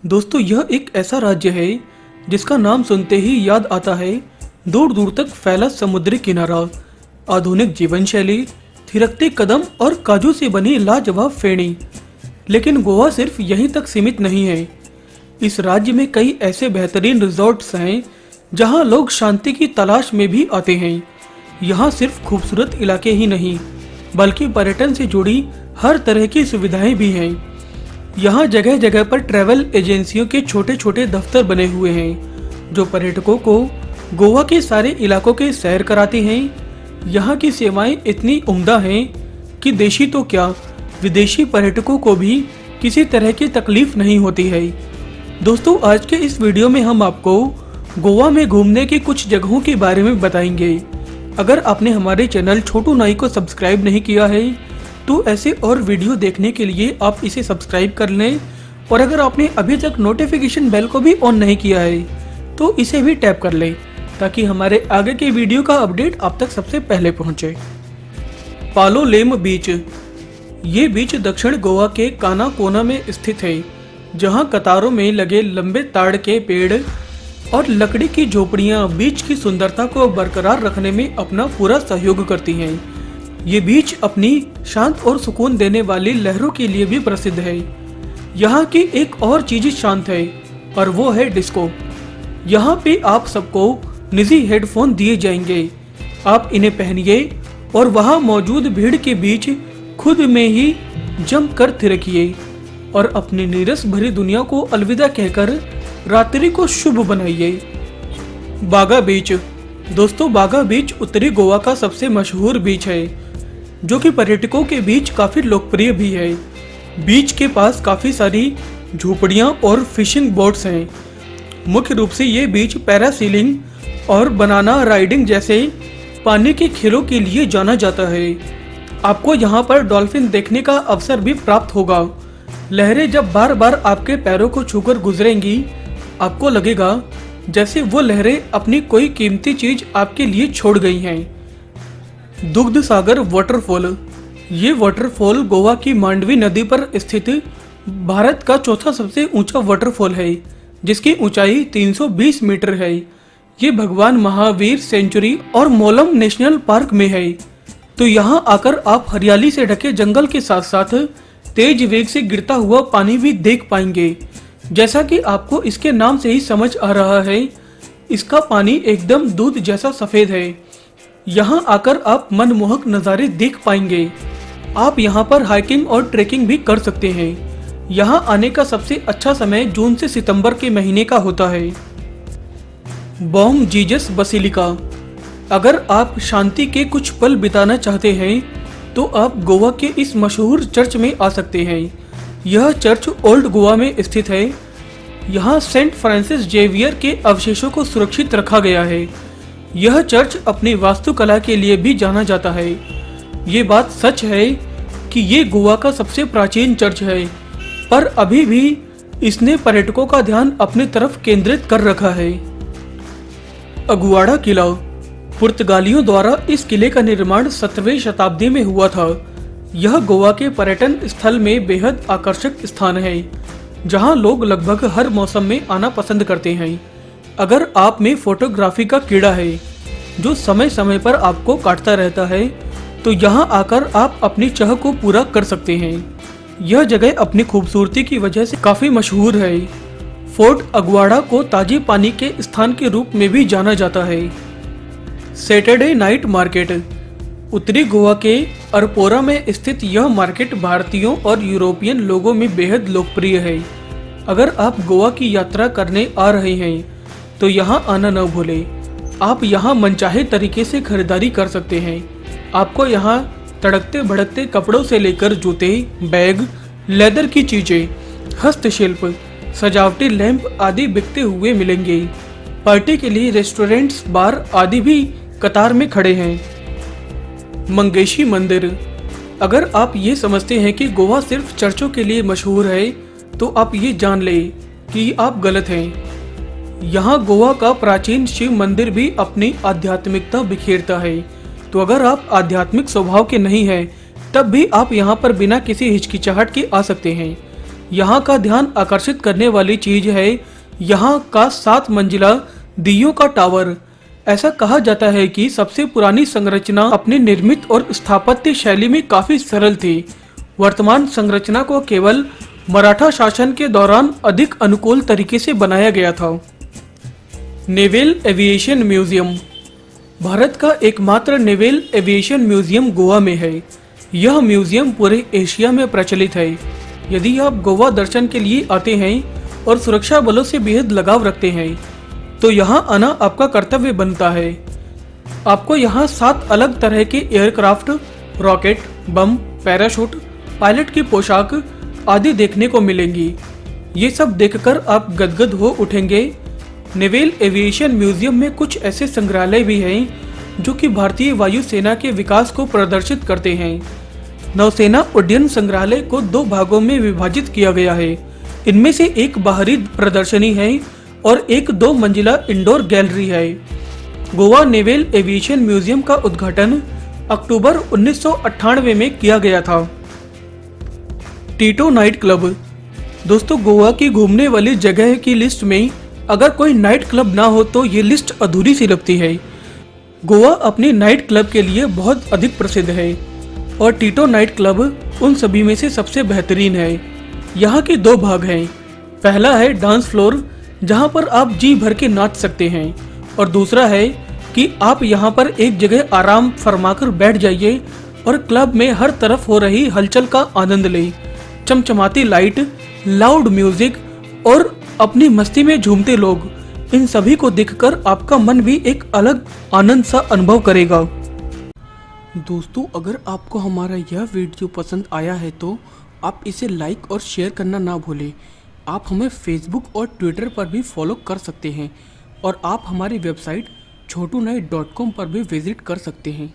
दोस्तों, यह एक ऐसा राज्य है जिसका नाम सुनते ही याद आता है दूर दूर तक फैला समुद्री किनारा, आधुनिक जीवन शैली, थिरकते कदम और काजू से बनी लाजवाब फेणी। लेकिन गोवा सिर्फ यहीं तक सीमित नहीं है। इस राज्य में कई ऐसे बेहतरीन रिजॉर्ट्स हैं जहां लोग शांति की तलाश में भी आते हैं। यहाँ सिर्फ खूबसूरत इलाके ही नहीं बल्कि पर्यटन से जुड़ी हर तरह की सुविधाएं भी हैं। यहाँ जगह जगह पर ट्रैवल एजेंसियों के छोटे छोटे दफ्तर बने हुए हैं जो पर्यटकों को गोवा के सारे इलाकों के सैर कराते हैं। यहाँ की सेवाएं इतनी उम्दा हैं कि देशी तो क्या, विदेशी पर्यटकों को भी किसी तरह की तकलीफ नहीं होती है। दोस्तों, आज के इस वीडियो में हम आपको गोवा में घूमने की कुछ जगहों के बारे में बताएंगे। अगर आपने हमारे चैनल छोटू नाई को सब्सक्राइब नहीं किया है तो ऐसे और वीडियो देखने के लिए आप इसे सब्सक्राइब कर लें, और अगर आपने अभी तक नोटिफिकेशन बेल को भी ऑन नहीं किया है तो इसे भी टैप कर लें ताकि हमारे आगे के वीडियो का अपडेट आप तक सबसे पहले पहुंचे। पालोलेम बीच। ये बीच दक्षिण गोवा के कानाकोना में स्थित है जहां कतारों में लगे लंबे ताड़ के पेड़ और लकड़ी की झोपड़ियां बीच की सुंदरता को बरकरार रखने में अपना पूरा सहयोग करती हैं। ये बीच अपनी शांत और सुकून देने वाली लहरों के लिए भी प्रसिद्ध है। यहाँ की एक और चीज शांत है और वो है डिस्को। यहाँ पे आप सबको निजी हेडफोन दिए जाएंगे, आप इन्हें पहनिए और वहाँ मौजूद भीड़ के बीच खुद में ही जम कर थिरकिए और अपनी नीरस भरी दुनिया को अलविदा कहकर रात्रि को शुभ बनाइए। बागा बीच। दोस्तों, बागा बीच उत्तरी गोवा का सबसे मशहूर बीच है जो कि पर्यटकों के बीच काफी लोकप्रिय भी है। बीच के पास काफी सारी झोपड़ियां और फिशिंग बोट्स हैं। मुख्य रूप से ये बीच पैरासीलिंग और बनाना राइडिंग जैसे पानी के खेलों के लिए जाना जाता है। आपको यहाँ पर डॉल्फिन देखने का अवसर भी प्राप्त होगा। लहरें जब बार बार आपके पैरों को छूकर गुजरेंगी आपको लगेगा जैसे वो लहरें अपनी कोई कीमती चीज आपके लिए छोड़ गई हैं। दुग्ध सागर वाटरफॉल। ये वाटरफॉल गोवा की मांडवी नदी पर स्थित भारत का चौथा सबसे ऊंचा वाटरफॉल है जिसकी ऊंचाई 320 मीटर है। ये भगवान महावीर सेंचुरी और मोलम नेशनल पार्क में है। तो यहाँ आकर आप हरियाली से ढके जंगल के साथ साथ तेज वेग से गिरता हुआ पानी भी देख पाएंगे। जैसा कि आपको इसके नाम से ही समझ आ रहा है, इसका पानी एकदम दूध जैसा सफेद है। यहाँ आकर आप मनमोहक नज़ारे देख पाएंगे। आप यहाँ पर हाइकिंग और ट्रेकिंग भी कर सकते हैं। यहाँ आने का सबसे अच्छा समय जून से सितंबर के महीने का होता है। Bom Jesus basilica. अगर आप शांति के कुछ पल बिताना चाहते हैं तो आप गोवा के इस मशहूर चर्च में आ सकते हैं। यह चर्च ओल्ड गोवा में स्थित है। यहाँ सेंट फ्रांसिस जेवियर के अवशेषों को सुरक्षित रखा गया है। यह चर्च अपनी वास्तुकला के लिए भी जाना जाता है। ये बात सच है कि ये गोवा का सबसे प्राचीन चर्च है, पर अभी भी इसने पर्यटकों का ध्यान अपनी तरफ केंद्रित कर रखा है। अगुआड़ा किला। पुर्तगालियों द्वारा इस किले का निर्माण 17वीं शताब्दी में हुआ था। यह गोवा के पर्यटन स्थल में बेहद आकर्षक स्थान है जहां लोग लगभग हर मौसम में आना पसंद करते हैं। अगर आप में फोटोग्राफी का कीड़ा है जो समय समय पर आपको काटता रहता है तो यहां आकर आप अपनी चाह को पूरा कर सकते हैं। यह जगह अपनी खूबसूरती की वजह से काफी मशहूर है। फोर्ट अगुआड़ा को ताजे पानी के स्थान के रूप में भी जाना जाता है। Saturday night market. उत्तरी गोवा के अरपोरा में स्थित यह मार्केट भारतीयों और यूरोपियन लोगों में बेहद लोकप्रिय है। अगर आप गोवा की यात्रा करने आ रहे हैं तो यहाँ आना न भूलें। आप यहाँ मनचाहे तरीके से खरीदारी कर सकते हैं। आपको यहाँ तड़कते भड़कते कपड़ों से लेकर जूते, बैग, लेदर की चीजें, हस्तशिल्प, सजावटी लैंप आदि बिकते हुए मिलेंगे। पार्टी के लिए रेस्टोरेंट्स, बार आदि भी कतार में खड़े हैं। मंगेशी मंदिर। अगर आप ये समझते हैं कि गोवा सिर्फ चर्चों के लिए मशहूर है तो आप ये जान लें कि आप गलत हैं। यहाँ गोवा का प्राचीन शिव मंदिर भी अपनी आध्यात्मिकता बिखेरता है। तो अगर आप आध्यात्मिक स्वभाव के नहीं हैं तब भी आप यहाँ पर बिना किसी हिचकिचाहट के आ सकते हैं। यहाँ का ध्यान आकर्षित करने वाली चीज है यहाँ का 7 मंजिला दियों का टावर। ऐसा कहा जाता है कि सबसे पुरानी संरचना अपने निर्मित और स्थापत्य शैली में काफी सरल थी। वर्तमान संरचना को केवल मराठा शासन के दौरान अधिक अनुकूल तरीके से बनाया गया था। नेवल एविएशन म्यूजियम भारत का एकमात्र नेवल एविएशन म्यूजियम गोवा में है। यह म्यूजियम पूरे एशिया में प्रचलित है। यदि आप गोवा दर्शन के लिए आते हैं और सुरक्षा बलों से बेहद लगाव रखते हैं तो यहाँ आना आपका कर्तव्य बनता है। आपको यहाँ 7 अलग तरह के एयरक्राफ्ट, रॉकेट, बम, पैराशूट, पायलट की पोशाक आदि देखने को मिलेंगी। ये सब देखकर आप गदगद हो उठेंगे। नेवल एविएशन म्यूजियम में कुछ ऐसे संग्रहालय भी हैं जो कि भारतीय वायुसेना के विकास को प्रदर्शित करते हैं। नौसेना उड्डयन संग्रहालय को 2 भागों में विभाजित किया गया है। इनमें से एक बाहरी प्रदर्शनी है और एक 2 मंजिला इंडोर गैलरी है। गोवा नेवल एविएशन म्यूजियम का उद्घाटन अक्टूबर 1998 में किया गया था। टीटो नाइट क्लब दोस्तों, गोवा की घूमने वाली जगह की लिस्ट में अगर कोई नाइट क्लब ना हो तो ये लिस्ट अधूरी सी लगती है। गोवा अपने नाइट क्लब के लिए बहुत अधिक प्रसिद्ध है और टीटो नाइट क्लब उन सभी में से सबसे बेहतरीन है। यहाँ के 2 भाग हैं। पहला है डांस फ्लोर, जहाँ पर आप जी भर के नाच सकते हैं, और दूसरा है कि आप यहाँ पर एक जगह आराम फरमाकर बैठ जाइए और क्लब में हर तरफ हो रही हलचल का आनंद लें। चमचमाती लाइट, लाउड म्यूजिक और अपनी मस्ती में झूमते लोग, इन सभी को देखकर आपका मन भी एक अलग आनंद सा अनुभव करेगा। दोस्तों, अगर आपको हमारा यह वीडियो पसंद आया है तो आप इसे लाइक और शेयर करना ना भूलें। आप हमें फेसबुक और ट्विटर पर भी फॉलो कर सकते हैं और आप हमारी वेबसाइट chotunaid.com पर भी विजिट कर सकते हैं।